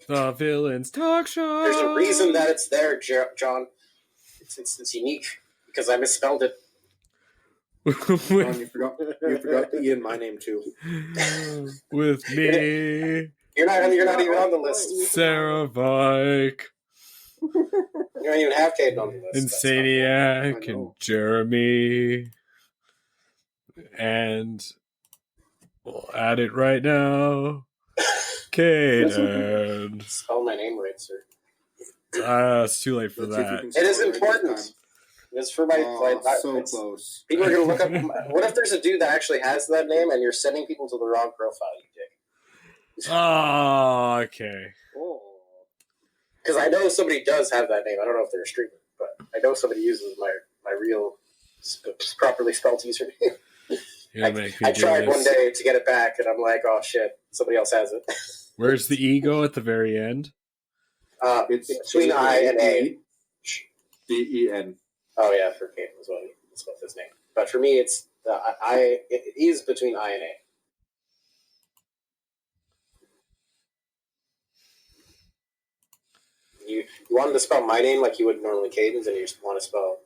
The Villains Talk Show. There's a reason that it's there, John. It's unique because I misspelled it. John, you forgot the E in my name too. With me, you're not even on the list. Sara, Vike. You don't even have Caden on the list. Insanieac and Jeremy. And we'll add it right now. Caden. Spell my name right, sir. It's too late for that. It is important. It's for my so close. People are going to look up. What if there's a dude that actually has that name and you're sending people to the wrong profile, you dick? Oh, okay. Because I know somebody does have that name. I don't know if they're a streamer, but I know somebody uses my real, properly spelled username. I tried one day to get it back, and I'm like, oh shit, somebody else has it. Where's the ego at the very end? It's between I and A. D-E-N. Oh yeah, for Caden as well. That's what his name. But for me, it's it is between I and A. You wanted to spell my name like you would normally Caden's, and you just want to spell.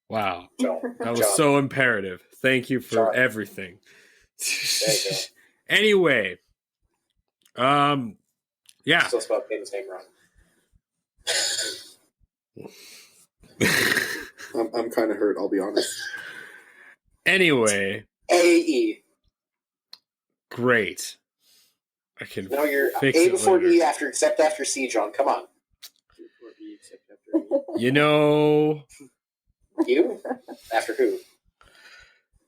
Wow, John. That was so imperative. Thank you for everything. Anyway, yeah. Still spelled Caden's name wrong. I'm kind of hurt, I'll be honest. Anyway. A-E. Great. I can No, you're fix A it before later. E except after C, John. Come on. You know... You? After who?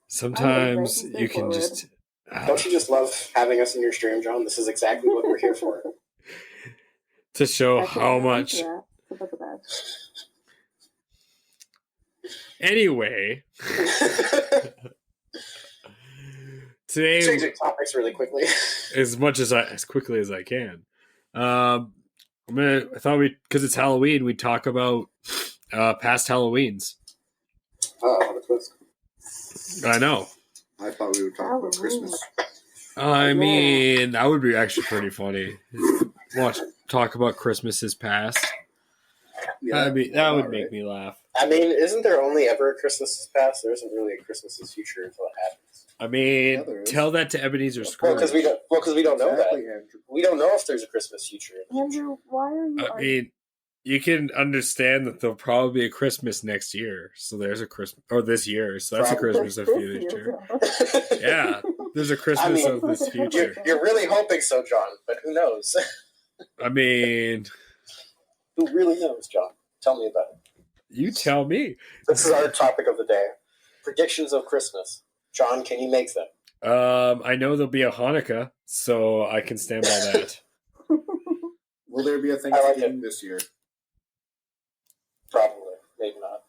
Sometimes you can just... Don't you just love having us in your stream, John? This is exactly what we're here for. To show how much... Anyway... Today... Changing topics really quickly. as quickly as I can. I thought because it's Halloween, we'd talk about past Halloweens. Oh, what a twist. I know. I thought we would talk about Christmas. I mean, that would be actually pretty funny. Talk about Christmases past. Yeah, that would make me laugh. I mean, isn't there only ever a Christmas's past? There isn't really a Christmas's future until it happens. I mean, tell that to Ebenezer Scrooge. Because we don't know that. Andrew. We don't know if there's a Christmas future. Andrew, why are you? I mean, you can understand that there'll probably be a Christmas next year. So there's a Christmas, or this year. So that's probably a Christmas of the future. Yeah, there's a Christmas of this future. You're really hoping so, John, but who knows? I mean, who really knows, John? Tell me about it. You tell me. This is our topic of the day: predictions of Christmas. John, can you make them? I know there'll be a Hanukkah, so I can stand by that. Will there be a Thanksgiving this year? Probably. Maybe not.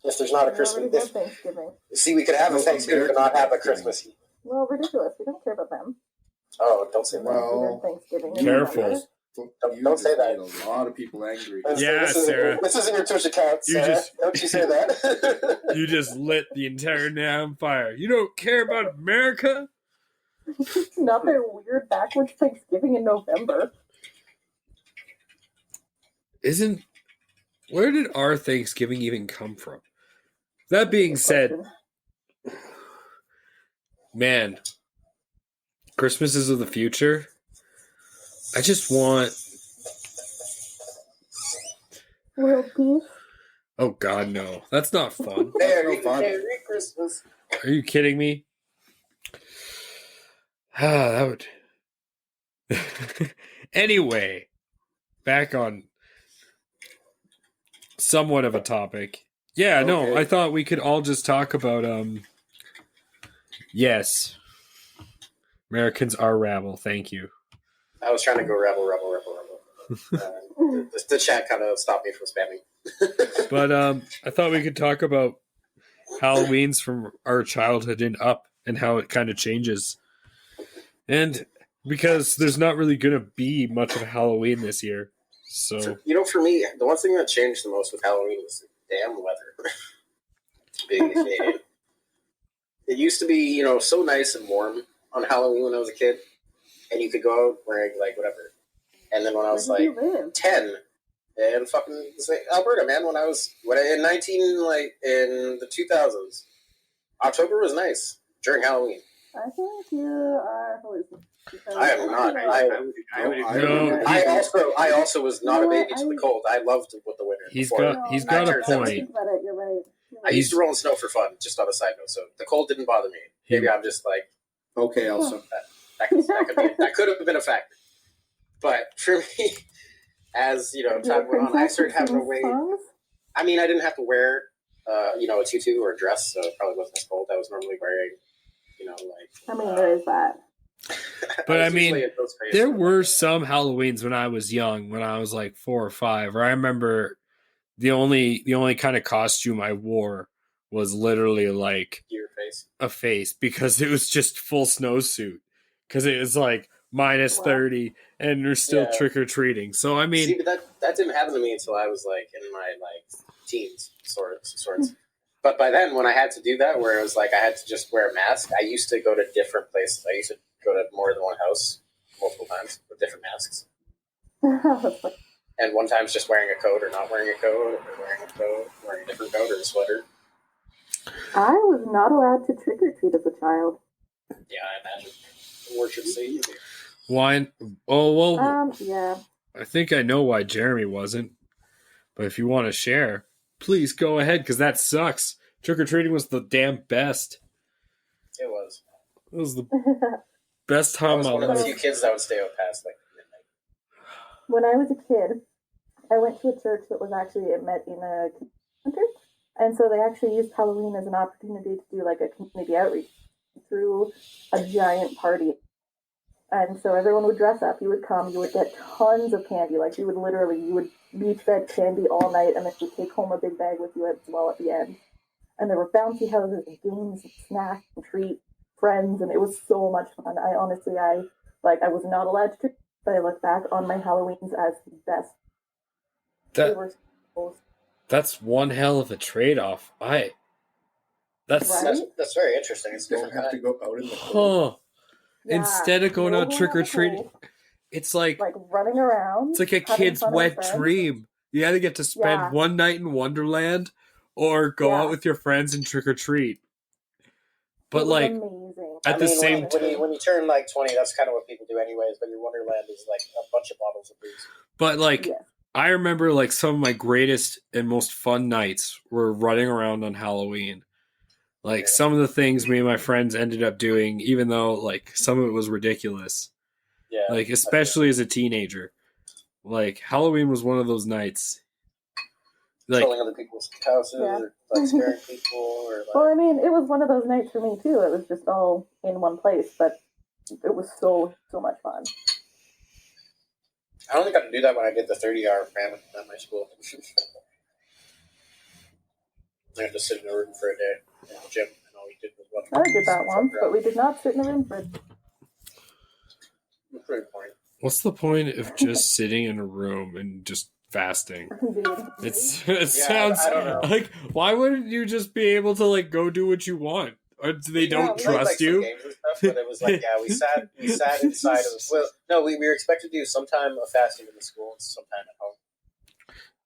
If there's not a Christmas... Thanksgiving. See, we could have a Thanksgiving but not have a Christmas. Well, ridiculous. We don't care about them. Oh, don't say that. Well, Thanksgiving. Careful. Don't say that. A lot of people angry. Sarah. This isn't your Twitch account, Sarah. Don't you say that. You just lit the entire net on fire. You don't care about America? Not their weird backwards Thanksgiving in November. Where did our Thanksgiving even come from? That being said, man, Christmases of the future. I just want World peace. Oh God, no! That's not fun. Merry Christmas. Are you kidding me? That would. Anyway, back on somewhat of a topic. Yeah, okay. No, I thought we could all just talk about yes, Americans are rabble. Thank you. I was trying to go rabble. The chat kind of stopped me from spamming. But I thought we could talk about Halloween's from our childhood and up and how it kind of changes. And because there's not really going to be much of a Halloween this year. So for me, the one thing that changed the most with Halloween was the damn weather. Being a Canadian. It used to be, so nice and warm on Halloween when I was a kid. And you could go out wearing, whatever. And then when I was Where like did you live? 10, in fucking Alberta, man, in the 2000s, October was nice during Halloween. I think you are. I am not. I also was not a baby to the cold. I loved the winter. He's got a point. You're right. I used to roll in snow for fun, just on a side note. So the cold didn't bother me. Maybe I'm just like, okay, Elsa. That could have been a factor. But for me, as time went on, I started having to wait. I mean, I didn't have to wear, a tutu or a dress, so it probably wasn't as cold. I was normally wearing, I mean, there is that. But I mean, there were some Halloweens when I was young, when I was like 4 or 5, where I remember the only kind of costume I wore was literally like your face, a face, because it was just full snowsuit, because it was like minus 30 and we're still trick or treating. So I mean, see, but that didn't happen to me until I was like in my teens, sorts. But by then, when I had to do that, where it was like I had to just wear a mask, I used to go to different places. I used to go to more than one house multiple times with different masks. And one time's just wearing a coat or not wearing a coat, or wearing a coat, wearing a different coat or a sweater. I was not allowed to trick or treat as a child. Yeah, I imagine. Or should say why? Oh well. Yeah. I think I know why Jeremy wasn't. But if you want to share, please go ahead, because that sucks. Trick or treating was the damn best. It was. It was the best time. I was one of the few kids that would stay up past like midnight. When I was a kid, I went to a church that was actually met in a center, and so they actually used Halloween as an opportunity to do like a community outreach through a giant party. And so everyone would dress up. You would come. You would get tons of candy. Like you would be fed candy all night, and then you would take home a big bag with you as well at the end. And there were bouncy houses and games and snacks and treats, friends, and it was so much fun. I was not allowed to trick, but I look back on my Halloweens as the best. That's one hell of a trade-off. That's very interesting. It's different. You don't have to go out in the cold. Yeah, instead of going out trick-or-treating, it's like running around. It's like a kid's wet dream. You either get to spend one night in Wonderland or go out with your friends and trick-or-treat. But like, amazing. At the same time, when you turn like 20, that's kind of what people do anyways, but your Wonderland is like a bunch of bottles of booze. But like, I remember like some of my greatest and most fun nights were running around on Halloween. Like some of the things me and my friends ended up doing, even though like some of it was ridiculous. Yeah. Like especially as a teenager. Like Halloween was one of those nights. Like trolling other people's houses or like scaring people or like... Well, I mean, it was one of those nights for me too. It was just all in one place, but it was so much fun. I only got to do that when I did the 30-hour famine at my school. I had to sit in a room for a day in the gym, and all we did was watch. I did that once, but we did not sit in a room for. What's the point of just sitting in a room and just fasting? It sounds like, why wouldn't you just be able to like go do what you want? Or they don't trust you? Games and stuff, but it was like, we sat inside of the. Well, no, we were expected to do sometime of fasting in the school and sometime at home.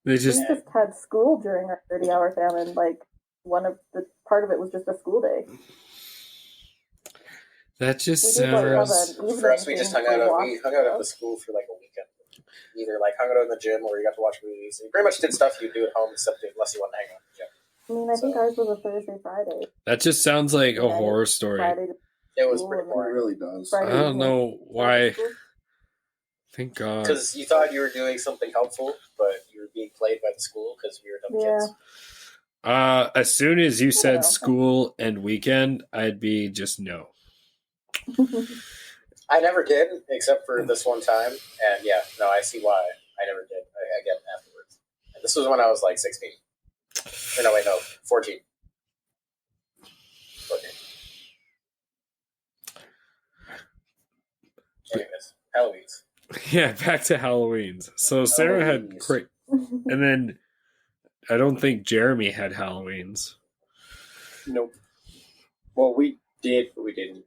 We just had school during our 30-hour famine. Like part of it was just a school day. That just sounds. For us, we just hung out at the school for like a weekend. Either like hung out in the gym or you got to watch movies. You pretty much did stuff you do at home, unless you want to hang out in the gym. I mean, I think ours was a Thursday, Friday. That just sounds like a horror story. It was pretty boring. It really does. I don't know why. Thank God. Because you thought you were doing something helpful, but you were being played by the school because we were dumb kids. As soon as you said school and weekend, I'd be just no. I never did, except for this one time. And I see why. I never did. I get it afterwards. And this was when I was like 16. Or no, wait, no, 14. Anyways, Halloween's. Yeah, back to Halloween's. So Sarah had great, and then I don't think Jeremy had Halloween's. Nope. Well, we did, but we didn't.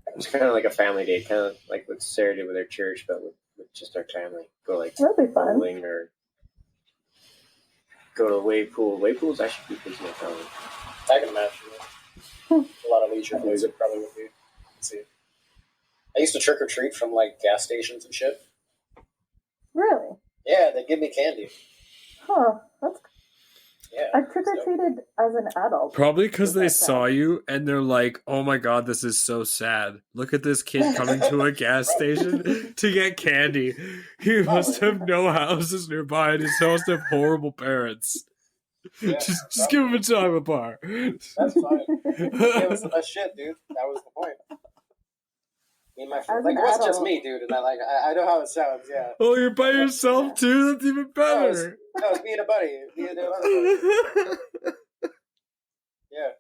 It was kind of like a family day, kind of like what Sarah did with her church, but with with just our family. Go like That'd be fun. bowling or go to a wave pool. Wave pools actually be pretty fun. I can imagine. A lot of leisure things it probably would be. Let's see. I used to trick or treat from like gas stations and shit. Really? Yeah, they give me candy. Huh. That's. Yeah. I trick or treated as an adult. Probably because they saw you and they're like, "Oh my god, this is so sad. Look at this kid coming to a gas station to get candy. He must have no houses nearby and he's supposed to have horrible parents. Yeah, just give him a chocolate bar." That's fine. It was the best shit, dude. That was the point. Me and my friend, like, it wasn't just me, dude, and I know how it sounds, yeah. Oh, you're by yourself too? That's even better. No, it's me and a buddy. Me and another buddy. Yeah.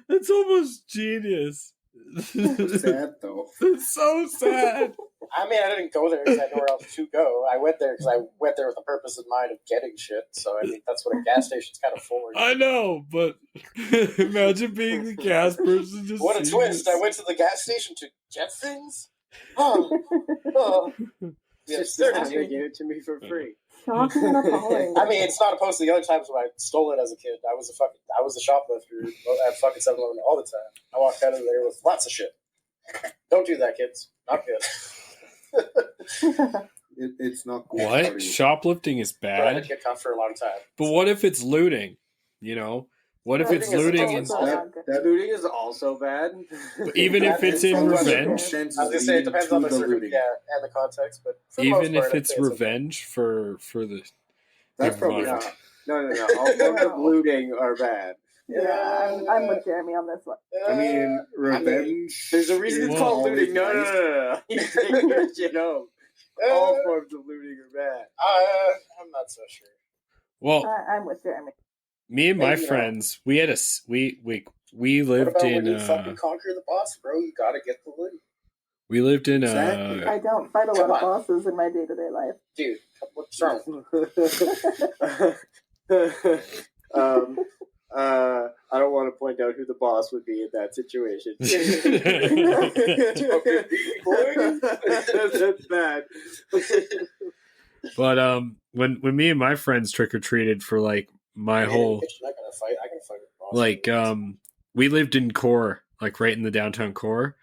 It's almost genius. Sad though. It's so sad. I mean, I didn't go there because I had nowhere else to go. I went there because I went there with the purpose in mind of getting shit. So, I mean, that's what a gas station's kind of for. I know, but imagine being the gas person. Just what a twist. this. I went to the gas station to get things? Oh. Just Yes, have they give it to me for free. Shocking and appalling. I mean, it's not opposed to the other times when I stole it as a kid. I was a shoplifter at fucking 7-Eleven all the time. I walked out of there with lots of shit. Don't do that, kids. Not good. It's not good. What? Shoplifting is But I didn't bad? get caught for a long time. But what if it's looting? You know? What if it's looting and That looting is also bad. even if it's in revenge? I was gonna say it depends on the circumstance, and the context, but for the Even most part, if it's revenge for the... That's probably Never not. mind. No. All forms of looting are bad. Yeah, I'm with Jeremy on this one. I mean, revenge. There's a reason it's Well, called looting. No. nice. You take your shit home. All forms of looting are bad. I'm not so sure. Well, I'm with Jeremy. me and my Maybe not. friends, we had we What lived about when in you fucking conquer the boss, bro? You gotta get the loot, we lived in Exactly. I don't fight a lot Come of on. bosses in my day-to-day life. dude. What's wrong? I don't want to point out who the boss would be in that situation. That's bad. But when me and my friends trick or treated for like my whole I can fight a boss. like we lived in core, like right in the downtown core,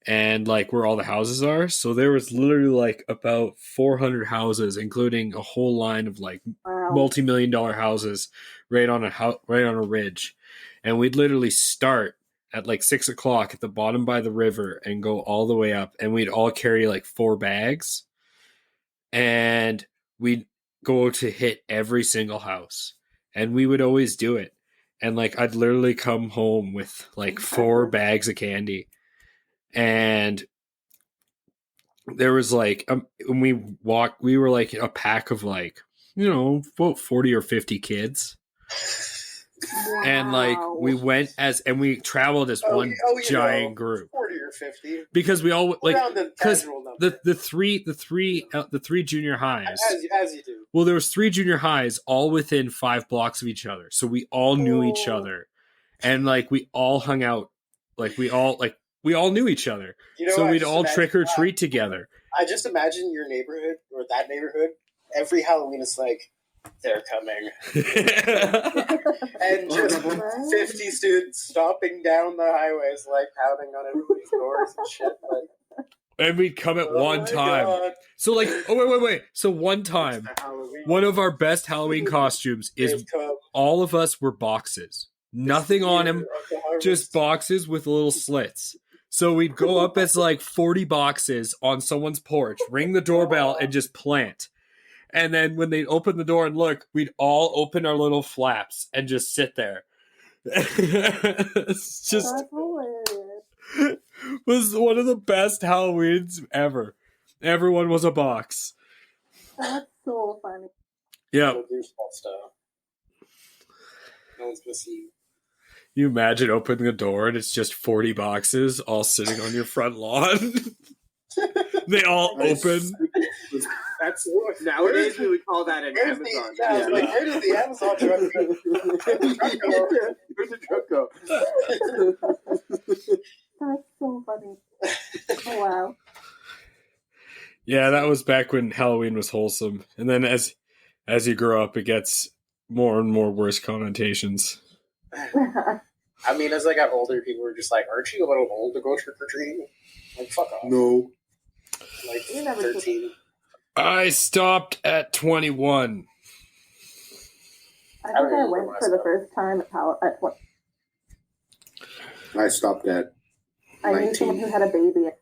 and like where all the houses are. So there was literally like about 400 houses, including a whole line of like Wow. multi-million-dollar houses right on a ridge, and we'd literally start at like 6 o'clock at the bottom by the river and go all the way up, and we'd all carry like 4 bags, and we'd go to hit every single house, and we would always do it. And like I'd literally come home with like 4 bags of candy, and there was like when we were like a pack of like, you know, about 40 or 50 kids. Wow. And like we went and we traveled as one giant group 40 or 50. because we all like Around the because casual number. the three junior highs. As you do. Well, there was 3 junior highs all within 5 blocks of each other, so we all knew each Oh. other, and like we all hung out, like we all knew each other, You know, so I we'd just all imagine- trick or treat together. I just imagine your neighborhood or that neighborhood. Every Halloween is like they're coming, and just 50 students stomping down the highways, like pounding on everybody's doors and shit. Like, And we'd come at oh one my time. God. So like, wait. So one time, one of our best Halloween costumes is They've come. all of us were boxes. Nothing on him, Year of the harvest. just boxes with little slits. So we'd go up as like 40 boxes on someone's porch, ring the doorbell, and just plant. And then when they'd open the door and look, we'd all open our little flaps and just sit there. It's just That's hilarious. was one of the best Halloweens ever. Everyone was a box. That's so funny. Yeah. No gooseball style. No one's gonna see. You imagine opening the door and it's just 40 boxes all sitting on your front lawn. They all open. That's nowadays we would call that an Where's Amazon. the, I was like, where did the Amazon truck go? Where's the truck go? That's so funny. Oh, wow. Yeah, that was back when Halloween was wholesome, and then as you grow up, it gets more and more worse connotations. I mean, as I got older, people were just like, "Aren't you a little old to go trick or treating?" Like, fuck off. No. Like 13. I stopped at 21. I think I went for the first time at what? I stopped at I knew 19. someone who had a baby. I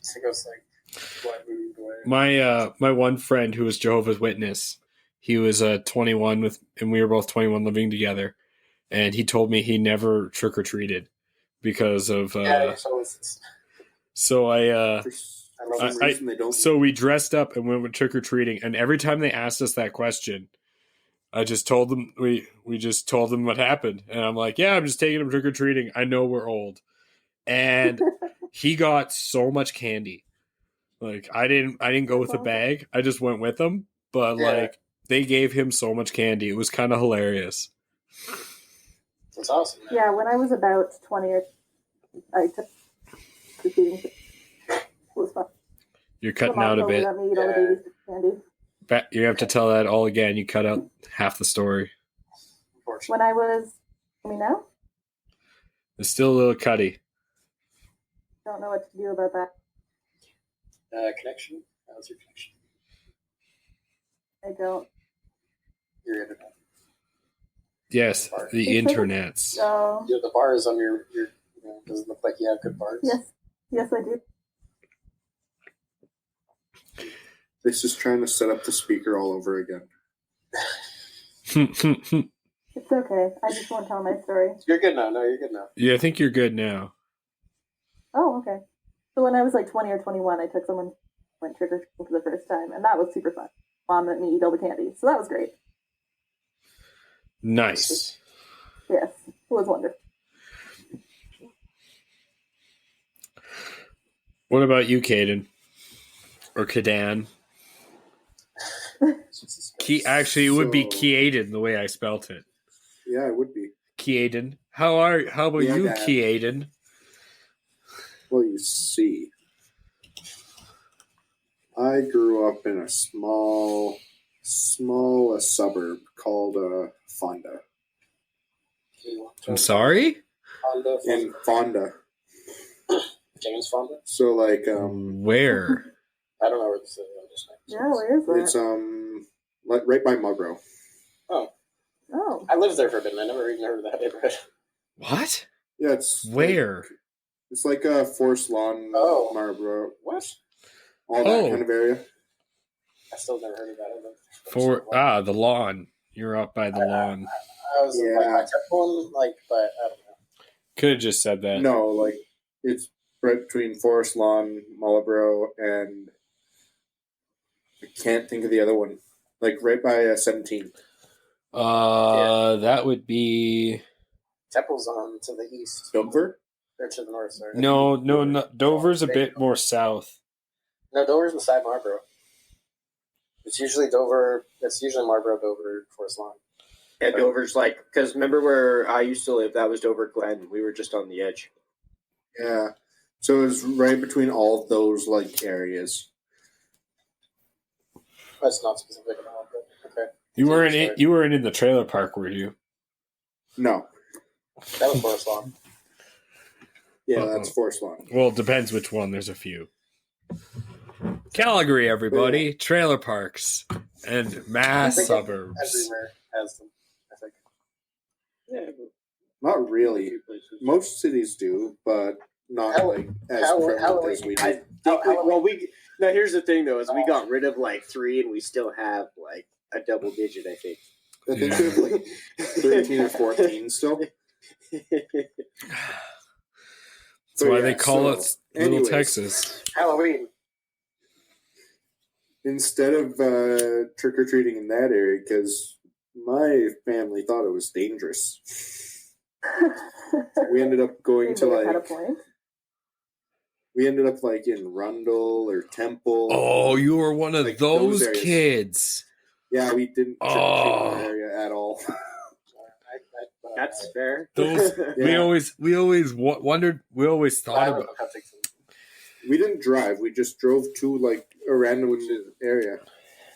think I was like, what moved away? My one friend who was Jehovah's Witness, he was 21 and we were both 21 living together, and he told me he never trick or treated because of. So so we dressed up and went trick or treating, and every time they asked us that question, I just told them we just told them what happened, and I'm like, yeah, I'm just taking them trick or treating. I know we're old, and he got so much candy. Like I didn't go with a bag. I just went with them, but like they gave him so much candy. It was kind of hilarious. That's awesome. Man. Yeah, when I was about 20, I took treating. It was fun. You're cutting out a bit. You have to tell that all again. You cut out half the story. When I was, now? It's still a little cutty. Don't know what to do about that. Connection? How's your connection? I don't. Your internet? Yes, the internets. No. Yeah, the bars on your doesn't look like you have good bars. Yes, I do. This is trying to set up the speaker all over again. It's okay. I just won't tell my story. You're good now. No, you're good now. Yeah, I think you're good now. Oh, okay. So when I was like 20 or 21, I took someone went trick or treating for the first time, and that was super fun. Mom let me eat all the candy, so that was great. Nice. Yes, it was wonderful. What about you, Caden? Or Kadan? Actually, it would be Keaden the way I spelt it. Yeah, it would be. Keaden. How about you, Dad. Keaden? Well, you see, I grew up in a small suburb called Fonda. I'm sorry? In Fonda. James Fonda? So, like, where? I don't know where this is. Yeah, where is that? It's like right by Marlborough. Oh. I lived there for a bit and I never even heard of that neighborhood. What? Yeah, it's where? It's like Forest Lawn, Marlborough. What? All that kind of area. I still never heard of that. The lawn. You're up by the lawn. I was like my temple, but I don't know. Could have just said that. No, like it's right between Forest Lawn, Marlborough, and I can't think of the other one. Like right by 17. That would be Temple's on to the east. Dover? Or to the north, sorry. No. Dover's a bit more south. No, Dover's beside Marlborough. It's usually Dover. It's usually Marlborough, Dover, Forest Lawn. Yeah, Dover's because remember where I used to live? That was Dover Glen. We were just on the edge. Yeah. So it's right between all of those areas. That's not specific enough, but okay. You weren't in the trailer park, were you? No. That was Forest Lawn. Yeah, that's Forest Lawn. Well, it depends which one. There's a few. Calgary, everybody. Yeah. Trailer parks and mass suburbs. Everywhere has them, I think. Yeah, not really. Most cities do, but not as prevalent as we do. Now here's the thing though, is we got rid of 3 and we still have a double digit, I think. I think we have 13 or 14 still. That's why they call it Little Texas. Halloween. Instead of trick-or-treating in that area, because my family thought it was dangerous. We ended up going to we ended up in Rundle or Temple. Oh, you were one of those kids. Yeah, we didn't trick-or-treat in that area at all. That's fair. Those we always wondered. We always thought about. We didn't drive. We just drove to a random area.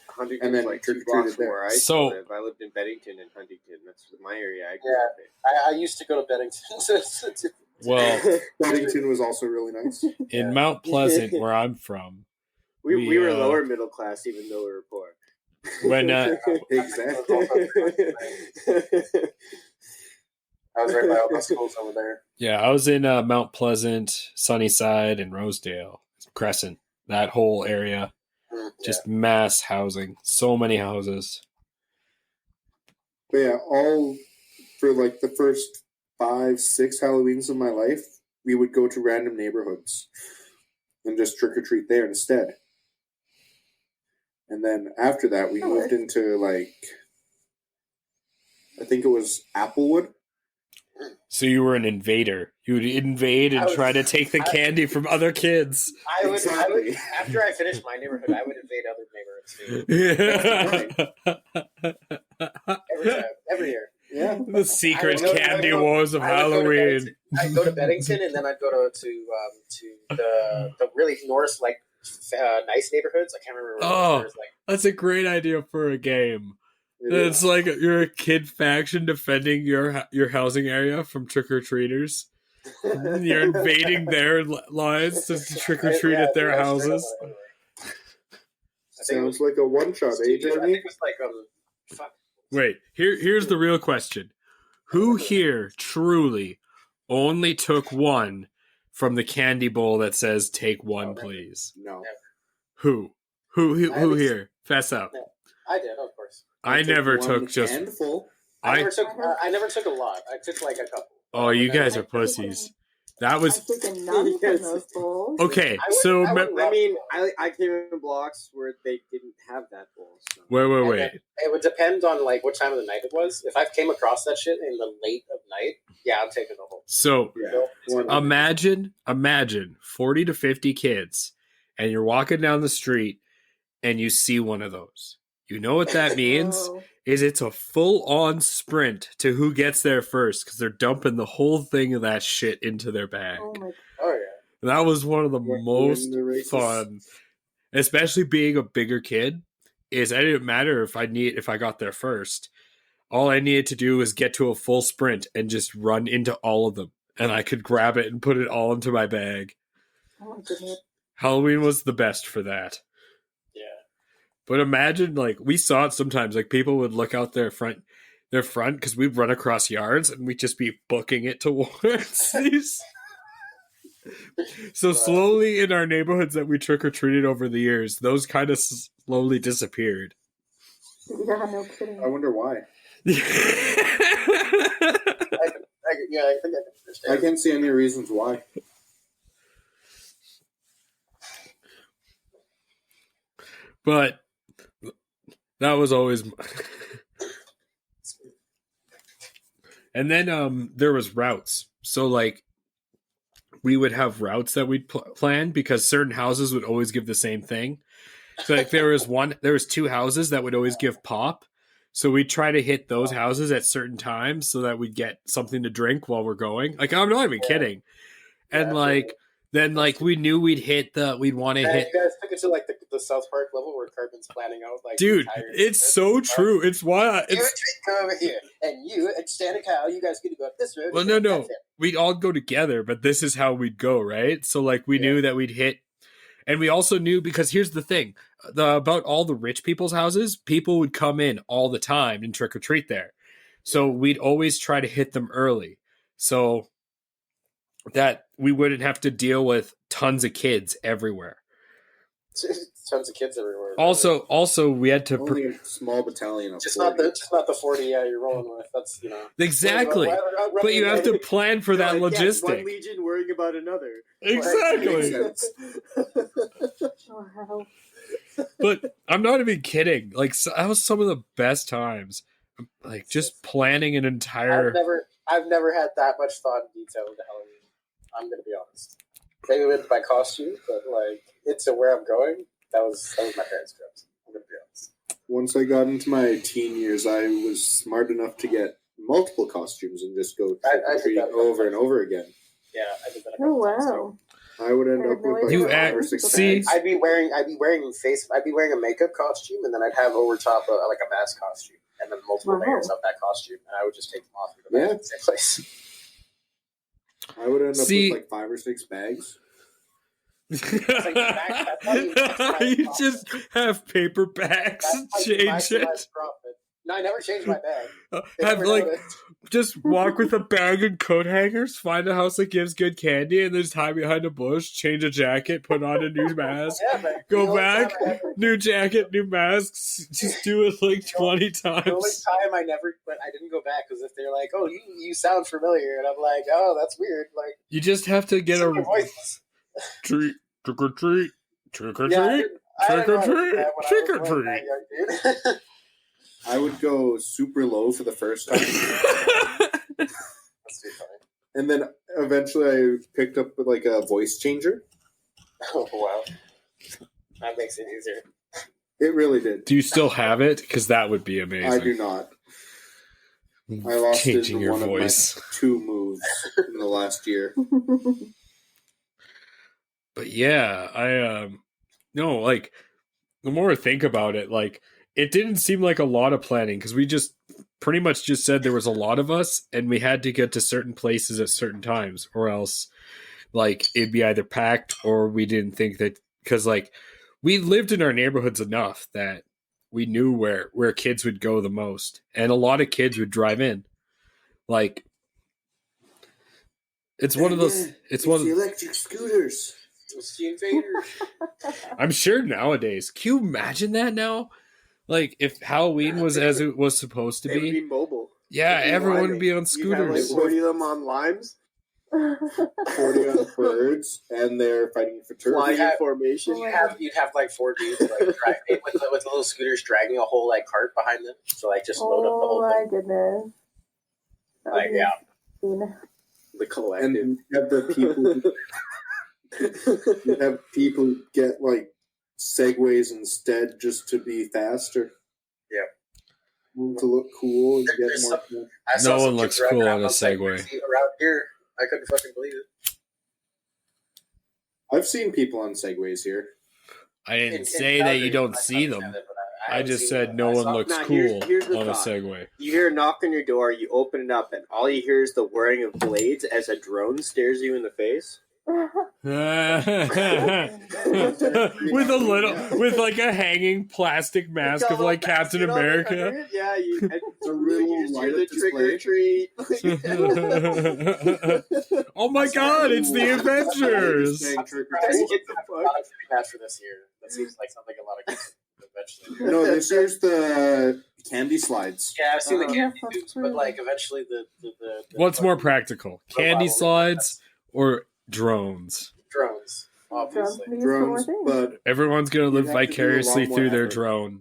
Huntington's And then like 2 trick-or-treated blocks from there. where I So- live. I lived in Bennington and Huntington. That's my area. I grew Yeah. up in. I used to go to Bennington. Well, Bennington was also really nice. in Mount Pleasant, where I'm from, we were we, lower middle class, even though we were poor. when Exactly. I was right by all those schools over there. yeah, I was in Mount Pleasant, Sunnyside, and Rosedale, Crescent, that whole area, just mass housing, so many houses. But yeah, all for like the first 5-6 Halloweens of my life, we would go to random neighborhoods and just trick or treat there instead. And then after that, we moved into like, I think it was Applewood. So you were an invader. You would invade and try to take the candy from other kids. I would, Exactly. after I finished my neighborhood, I would invade other neighborhoods too. Every year. Yeah. The secret I would go- candy I would go- wars of I would go to Halloween. Bennington. I'd go to Bennington, and then I'd go to the really north, like nice neighborhoods. I can't remember. Oh. There's, like, That's a great idea for a game. It's like you're a kid faction defending your housing area from trick-or-treaters. You're invading their lines to trick-or-treat at their houses. Sounds like a one-shot, eh, I Jeremy? think it was like fuck. Wait, here's the real question. Who here truly only took one from the candy bowl that says "Take one, please"? No. Who here? Fess up. I did, of course. I never one took just. handful. I never took a lot. I took like a couple. Oh, you guys are pussies. That was I've taken none from those bowls. okay. I So wouldn't- I mean, I came in blocks where they didn't have that bowl. So. wait. It would depend on like what time of the night it was. If I came across that shit in the late of night, yeah, I'm taking the whole. So Yeah. imagine 40 to 50 kids, and you're walking down the street, and you see one of those. You know what that means? Oh. Is it's a full-on sprint to who gets there first, because they're dumping the whole thing of that shit into their bag. Oh my Oh yeah. That was one of the Win most the races. fun, especially being a bigger kid. Is I didn't matter if I got there first. All I needed to do was get to a full sprint and just run into all of them, and I could grab it and put it all into my bag. Oh my goodness. Halloween was the best for that. Yeah. But imagine, like, we saw it sometimes, like, people would look out their front, because we'd run across yards, and we'd just be booking it towards these. So slowly in our neighborhoods that we trick-or-treated over the years, those kind of slowly disappeared. Yeah, no kidding. I wonder why. I think I can understand. I can't see any reasons why. But that was always... And then there was routes. So, like, we would have routes that we'd plan because certain houses would always give the same thing. So, like, there was 2 houses that would always give pop. So we'd try to hit those houses at certain times so that we'd get something to drink while we're going. Like, I'm not even kidding. And then we knew we'd want to hit. You guys took it to like the South Park level where Carbon's planning out like. Dude, it's so true. It's why You go over here, and you and Stan and Kyle, you guys get to go up this road. Well, no. We'd all go together, but this is how we'd go, right? So, like, we knew that we'd hit. And we also knew, because here's the thing, about all the rich people's houses, people would come in all the time and trick-or-treat there. So we'd always try to hit them early so that we wouldn't have to deal with tons of kids everywhere. Tons of kids everywhere. Also, we had to... Only a small battalion of just 40. not the 40. Yeah, you're rolling with. That's Exactly. But you have to plan for that One logistic. legion worrying about another. Exactly. Makes sense. Oh, hell. But I'm not even kidding. Like, that was some of the best times. Like, just planning an entire... I've never had that much thought and detail into Halloween. I'm gonna be honest. Maybe with my costume, but like it's where I'm going. That was my parents' trips. I'm gonna be honest. Once I got into my teen years, I was smart enough to get multiple costumes and just go I did trick-or-treating that. over and over again. Yeah, I did that. Oh, wow. I would end up with like You 5 act- or 6 see? bags. I'd be wearing a makeup costume, and then I'd have over top like a mask costume, and then multiple layers of that costume, and I would just take them off and go back to the same place. I would end up See- with like 5 or 6 bags. You just have paper bags and change it. No, I never changed my bag. Have like just walk with a bag and coat hangers, find a house that gives good candy, and then just hide behind a bush, change a jacket, put on a new mask, go back, new jacket, new masks. Just do it like 20 The only times. time I didn't go back was if they're like, "Oh, you sound familiar," and I'm like, "Oh, that's weird." Like You just have to get a voice. treat, trick or treat, trick or Yeah, treat, trick or treat, trick or treat. I would go super low for the first time. That's too funny. And then eventually I picked up like a voice changer. Oh wow, that makes it easier. It really did. Do you still have it? Because that would be amazing. I do not. I lost Changing it in your one voice. of my 2 moves in the last year. But yeah, no, like the more I think about it, like it didn't seem like a lot of planning because we just pretty much just said there was a lot of us and we had to get to certain places at certain times, or else like it'd be either packed or we didn't think that, because like we lived in our neighborhoods enough that we knew where kids would go the most, and a lot of kids would drive in. Like it's one of those. It's one of the electric scooters. I'm sure nowadays. Can you imagine that now? Like if Halloween was as it was supposed to It would be. be mobile. Yeah, It'd be everyone liming. would be on You'd have like scooters. 40 of them on limes, 40 on birds, and they're fighting for turkey. flying in formation. You'd have like 4 dudes like driving with little scooters dragging a whole like cart behind them, so like just load up the Oh whole my thing. goodness. That Like would yeah, be insane. The collective. And you have the people. You have people get like segways instead just to be faster. Yeah. To look cool and get There's more. I saw No some one looks kids cool riding on a around Segway. around here. I couldn't fucking believe it. I've seen people on segways here. I didn't In say that you Calgary, don't I see understand them. it, but I haven't just seen said them. no I one saw- looks Nah, cool here's the on a thought. Segway. You hear a knock on your door, you open it up, and all you hear is the whirring of blades as a drone stares you in the face. with like a hanging plastic mask of like Captain America. Yeah, you a little just hear light the trick or treat. Oh my god, it's the Avengers! Saying I'm trick or surprised treat. kids have a lot of that for this year. That seems like something a lot of kids eventually do. No, this year's the candy slides. Yeah, I've seen the candy Yes, tubes, that's but true. like eventually the What's more practical, candy Robot slides or drones? drones, obviously. Drones, but Everyone's gonna live You'd have to do a vicariously lot more through their effort. drone.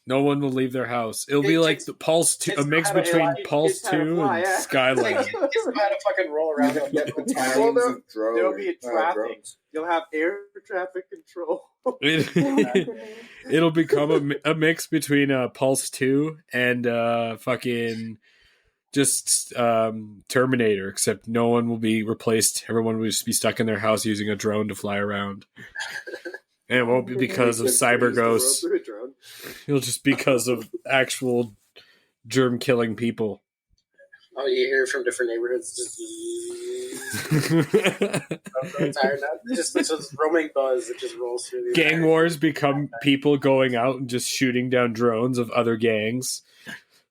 No one will leave their house. It'll be like the Pulse 2, a kids mix know how to between fly. Pulse Kids know how to 2 fly, and yeah. Skyline. Kids know how to fucking roll you around. have get Well, battalions of drones. there'll be a traffic. drones. You'll have air traffic control. It'll become a mix between Pulse 2 and fucking just Terminator, except no one will be replaced. Everyone will just be stuck in their house using a drone to fly around. And it won't be because of cyber ghosts. Through a drone. It'll just be because of actual germ-killing people. Oh, you hear from different neighborhoods. I'm so tired now. It's just roaming buzz that just rolls through the Gang wars become people going out and just shooting down drones of other gangs.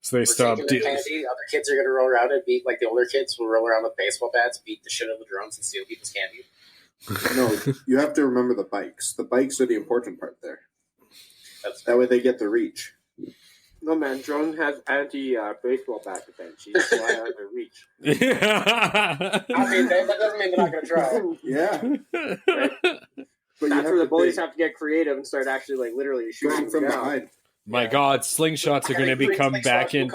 So they We're stop taking their deals. candy. Other kids are going to roll around and beat, like the older kids will roll around with baseball bats, beat the shit out of the drones, and steal people's candy. No, you have to remember the bikes. The bikes are the important part there. That way they get the reach. No, man, drone has anti-baseball bat defense. She's fly out of their reach. I mean, that doesn't mean they're not going to try. Yeah. But That's where the bullies have to get creative and start actually, like, literally shooting shooting from them down. behind. My God, slingshots are going to become back in.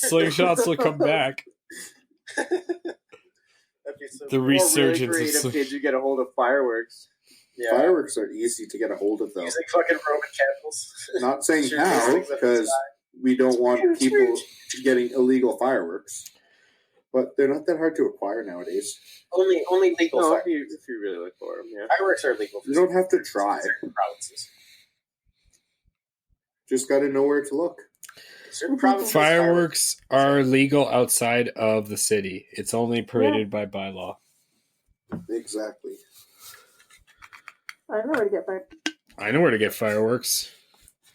Slingshots will come back. The Or really resurgence creative of kids who get a hold of fireworks. Yeah. Fireworks are easy to get a hold of, though. Using fucking Roman candles. Not saying Shoot how, these things up in the because sky. we don't want people getting illegal fireworks. but they're not that hard to acquire nowadays. Only legal No, fireworks. if you really look for them, yeah. Fireworks are legal. For You don't have to try. certain provinces. Just got to know where to look. Certain provinces. Fireworks are legal outside of the city. It's only permitted by bylaw. Exactly. I know where to get fired. I know where to get fireworks.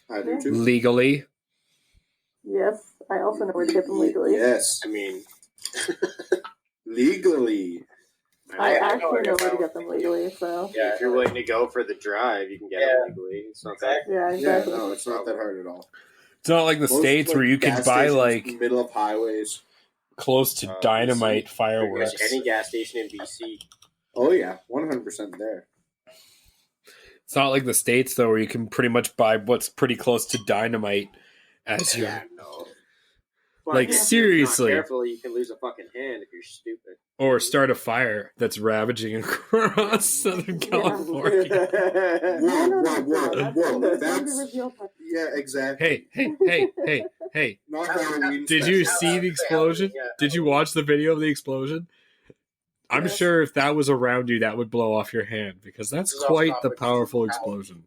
I do too. Legally. Yes, I also know where to get them legally. Yes. I mean, Legally. I I actually know where to get them legally, so. Yeah, if you're willing to go for the drive, you can get them legally. It's not that. Yeah, Yeah, exactly. no, it's not that hard at all. It's not like the Most, States where you can gas buy stations, middle of highways. close to dynamite Pretty fireworks. much any gas station in BC. Oh yeah, 100% there. It's not like the States though, where you can pretty much buy what's pretty close to dynamite as your. Yeah, no. Like, If you're seriously. not careful, you can lose a fucking hand if you're stupid. Or start a fire that's ravaging across Southern California. Whoa. That's, yeah, exactly. Hey. Not Halloween. Did you special. see the explosion? Did you watch the video of the explosion? I'm Yes. sure if that was around you, that would blow off your hand because that's quite the powerful explosion.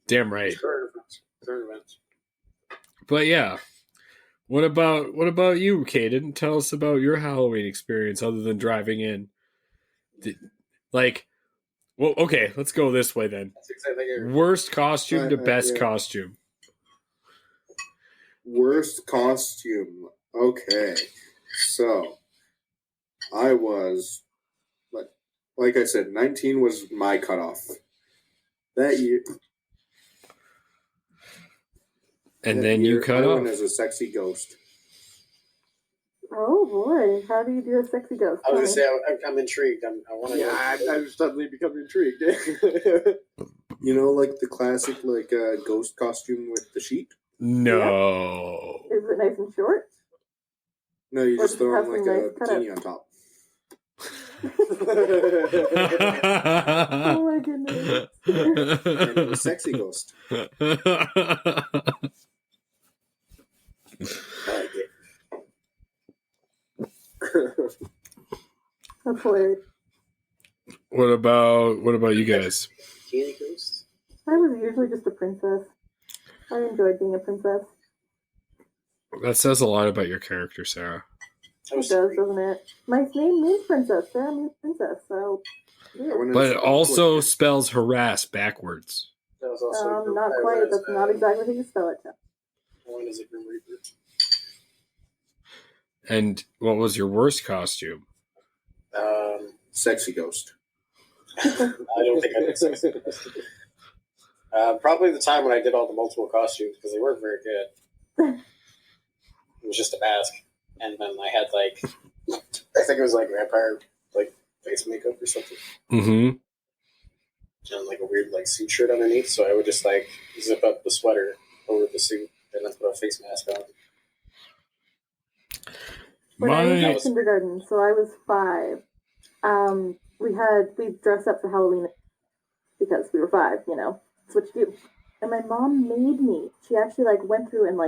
Damn right. Current events. But yeah, what about you, Caden? Tell us about your Halloween experience other than driving in. Okay, let's go this way then. That's exactly. Worst costume to best yeah. costume. Worst costume. Okay. So, I was, like I said, 19 was my cutoff. That year. And that then year, you cut I off. went as a sexy ghost. Oh boy, how do you do a sexy ghost? I was gonna say I'm intrigued. I want to. Yeah, I've suddenly become intrigued. You know, like the classic, ghost costume with the sheet? No. Is it nice and short? No, you Or just throw have on some a nice bikini on top. Oh my goodness. And it was sexy ghost. I like it. That's hilarious. What about you guys? Candy ghost. I was usually just a princess. I enjoyed being a princess. That says a lot about your character, Sarah. That was It does, doesn't it? My name means princess. Sarah means princess, so. Yeah. But it also spells harass backwards. That was also Not quite. That's not exactly how you spell it, Tim. One is a Grim Reaper. And what was your worst costume? Sexy ghost. I don't think I did sexy ghost. Probably the time when I did all the multiple costumes because they weren't very good. It was just a mask, and then I had I think it was vampire face makeup or something, Mm-hmm. and a weird suit shirt underneath. So I would just zip up the sweater over the suit and then put a face mask on. When I was My in kindergarten, so I was 5. We dressed up for Halloween because we were 5. That's what you do. And my mom made me. She actually went through and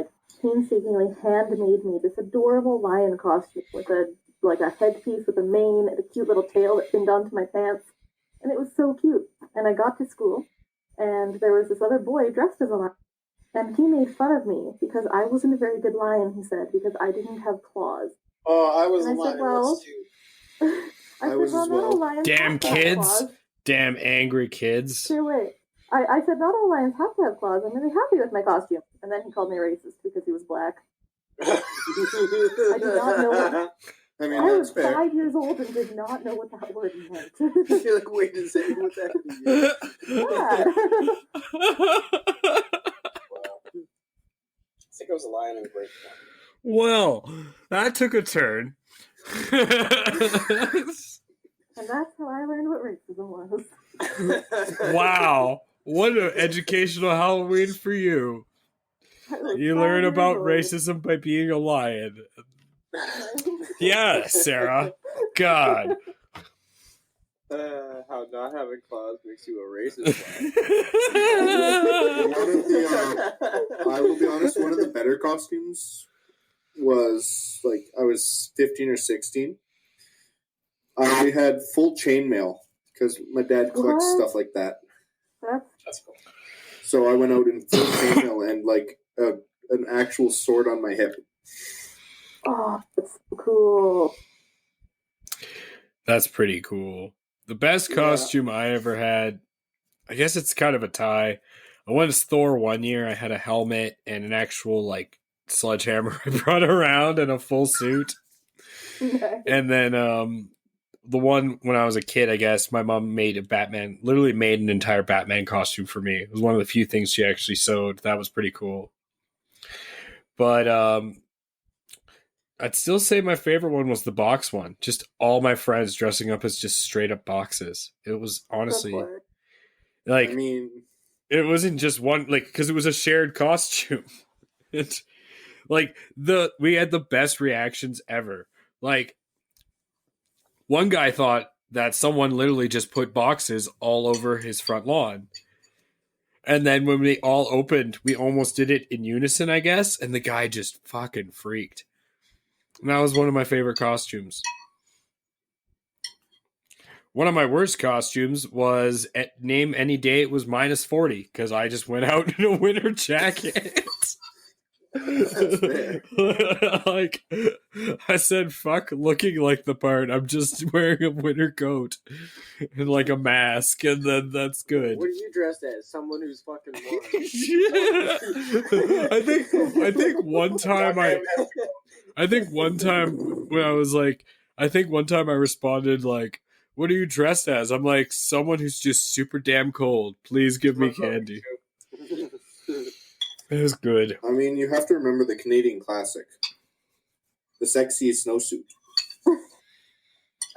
painstakingly handmade me this adorable lion costume with a headpiece with a mane and a cute little tail that pinned onto my pants, and it was so cute. And I got to school, and there was this other boy dressed as a lion, and he made fun of me because I wasn't a very good lion. He said because I didn't have claws. Oh, I was And a I said, lion well, once too. I was as not all well. lions Damn have to have kids. claws. damn angry kids. Say, wait. I said, not all lions have to have claws. I'm really happy with my costume. And then he called me racist because he was black. I did not know. I mean, I that's was fair. 5 years old and did not know what that word meant. You're like, wait a second, what that mean? Yeah. Wow. I think I was a lion and a great one. Well, that took a turn. And that's how I learned what racism was. Wow. What an educational Halloween for you. You learn about racism by being a lion. Yeah, Sarah. God. How not having claws makes you a racist. I will be honest, one of the better costumes was like I was 15 or 16. We had full chainmail because my dad collects stuff like that. That's cool. So I went out in full chainmail and like an actual sword on my hip. Oh, that's so cool. That's pretty cool. The best costume I ever had, I guess it's kind of a tie. I went as Thor one year. I had a helmet and an actual like sledgehammer I brought around and a full suit. Nice. And then the one when I was a kid, I guess, my mom made literally made an entire Batman costume for me. It was one of the few things she actually sewed. That was pretty cool. But I'd still say my favorite one was the box one. Just all my friends dressing up as just straight up boxes. It was honestly like, I mean, it wasn't just one, like, because it was a shared costume. It's like we had the best reactions ever. Like, one guy thought that someone literally just put boxes all over his front lawn. And then when we all opened, we almost did it in unison, I guess. And the guy just fucking freaked. And that was one of my favorite costumes. One of my worst costumes was name any day it was minus 40 because I just went out in a winter jacket. Like, I said, fuck looking like the part. I'm just wearing a winter coat and like a mask, and then that's good. What are you dressed as? Someone who's fucking warm. I think one time when I was like, I think one time I responded like, "What are you dressed as?" I'm like, someone who's just super damn cold. Please give me candy. It was good. I mean, you have to remember the Canadian classic. The sexy snowsuit. I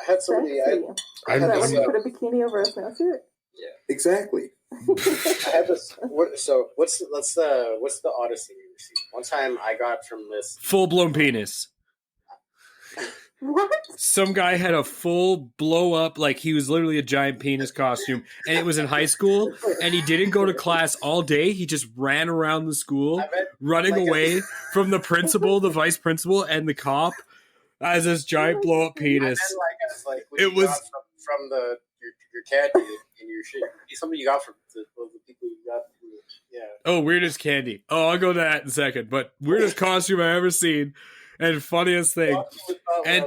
had somebody... I had when you put a bikini over a snowsuit? Yeah. Exactly. I had this... what's the oddest thing you've ever seen? One time I got from this... Full-blown penis. What? Some guy had a full blow up, like he was literally a giant penis costume, and it was in high school, and he didn't go to class all day. He just ran around the school, running away from the principal, the vice principal, and the cop as this giant blow up penis. Like it was from your candy and your shit. Something you got from the people you got. Yeah. Oh, weirdest candy. Oh, I'll go to that in a second. But weirdest costume I ever seen. And funniest thing, and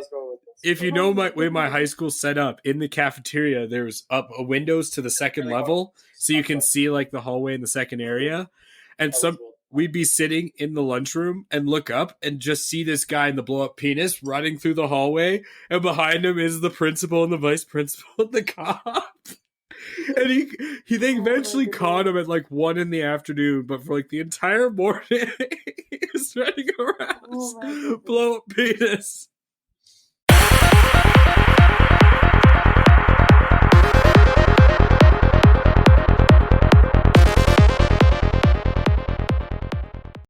if you know my way my high school set up, in the cafeteria, there's up windows to the second level, so you can see like the hallway in the second area. And we'd be sitting in the lunchroom and look up and just see this guy in the blow up penis running through the hallway, and behind him is the principal and the vice principal and the cop. And they eventually caught him at like 1 PM, but for like the entire morning he was running around blow up penis.